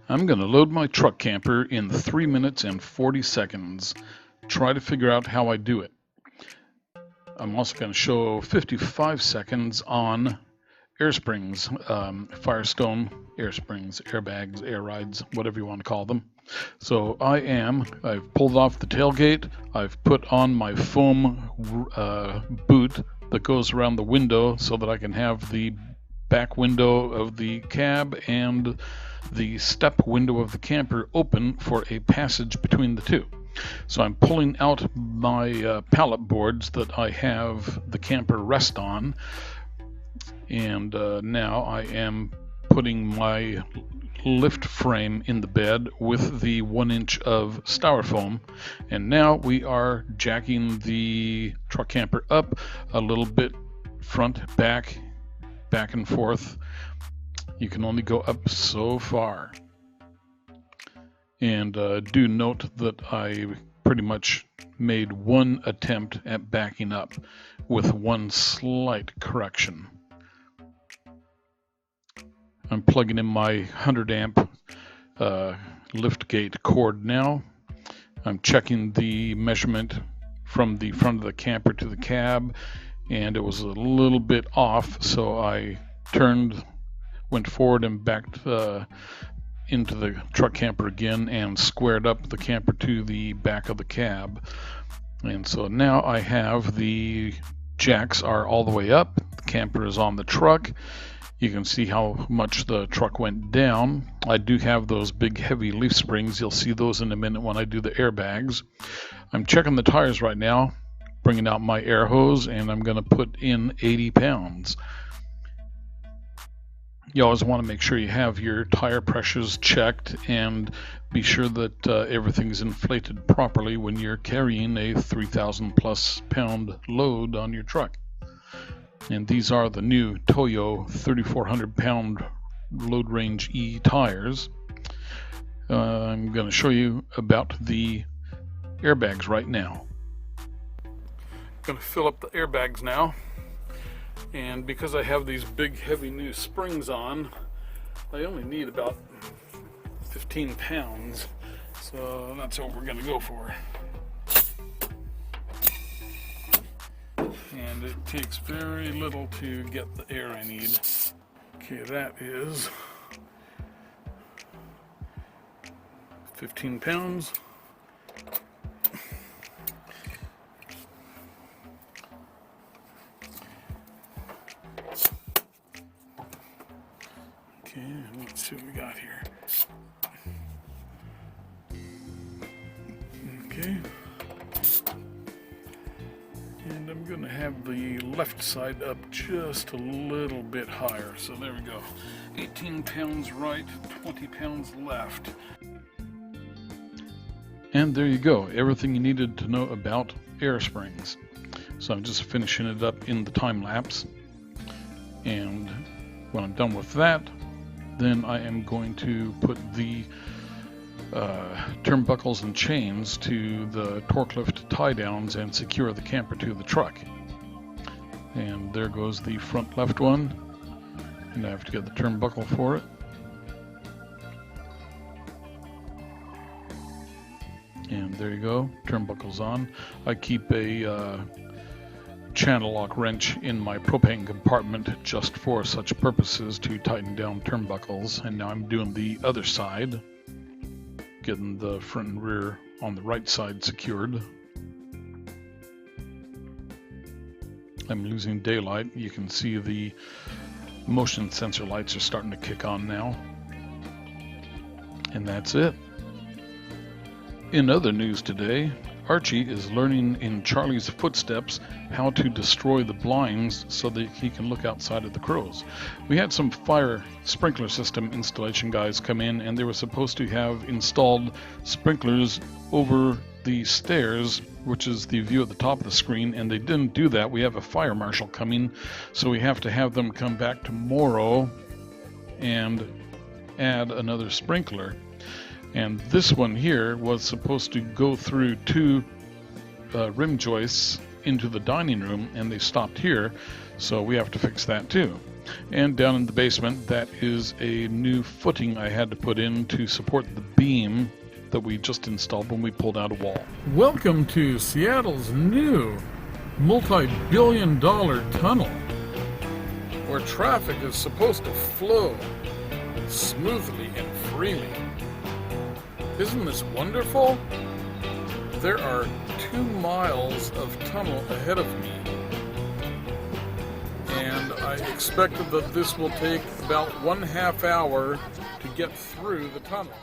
I'm going to load my truck camper in 3 minutes and 40 seconds. Try to figure out how I do it. I'm also going to show 55 seconds on air springs, Firestone air springs, airbags, air rides, whatever you want to call them. So I've pulled off the tailgate. I've put on my foam boot that goes around the window so that I can have the back window of the cab and the step window of the camper open for a passage between the two. So I'm pulling out my pallet boards that I have the camper rest on, and now I am putting my lift frame in the bed with the 1 inch of styrofoam, and now we are jacking the truck camper up a little bit, front, back and forth. You can only go up so far. And do note that I pretty much made one attempt at backing up with one slight correction. I'm plugging in my 100 amp lift gate cord now. I'm checking the measurement from the front of the camper to the cab, and it was a little bit off, so I went forward and backed into the truck camper again and squared up the camper to the back of the cab. And so now I have the jacks are all the way up, the camper is on the truck. You can see how much the truck went down. I do have those big heavy leaf springs. You'll see those in a minute when I do the airbags. I'm checking the tires right now, bringing out my air hose, and I'm going to put in 80 pounds. You always want to make sure you have your tire pressures checked and be sure that everything's inflated properly when you're carrying a 3,000 plus pound load on your truck. And these are the new Toyo 3,400 pound load range E tires. I'm going to show you about the airbags right now. I'm going to fill up the airbags now. And because I have these big heavy new springs on, I only need about 15 pounds. So that's what we're going to go for. And it takes very little to get the air I need. Okay, that is 15 pounds. Okay, let's see what we got here. Okay. And I'm going to have the left side up just a little bit higher. So there we go. 18 pounds right, 20 pounds left. And there you go. Everything you needed to know about air springs. So I'm just finishing it up in the time lapse. And when I'm done with that, then I am going to put the turnbuckles and chains to the torque lift tie downs and secure the camper to the truck. And there goes the front left one, and I have to get the turnbuckle for it. And there you go, turnbuckles on. I keep a channel lock wrench in my propane compartment just for such purposes, to tighten down turnbuckles. And now I'm doing the other side, getting the front and rear on the right side secured. I'm losing daylight. You can see the motion sensor lights are starting to kick on now. And that's it. In other news today, Archie is learning in Charlie's footsteps how to destroy the blinds so that he can look outside at the crows. We had some fire sprinkler system installation guys come in, and they were supposed to have installed sprinklers over the stairs, which is the view at the top of the screen, and they didn't do that. We have a fire marshal coming, so we have to have them come back tomorrow and add another sprinkler. And this one here was supposed to go through two rim joists into the dining room, and they stopped here, so we have to fix that too. And down in the basement, that is a new footing I had to put in to support the beam that we just installed when we pulled out a wall. Welcome to Seattle's new multi-billion-dollar tunnel, where traffic is supposed to flow smoothly and freely. Isn't this wonderful? There are 2 miles of tunnel ahead of me, and I expected that this will take about 1/2 hour to get through the tunnel.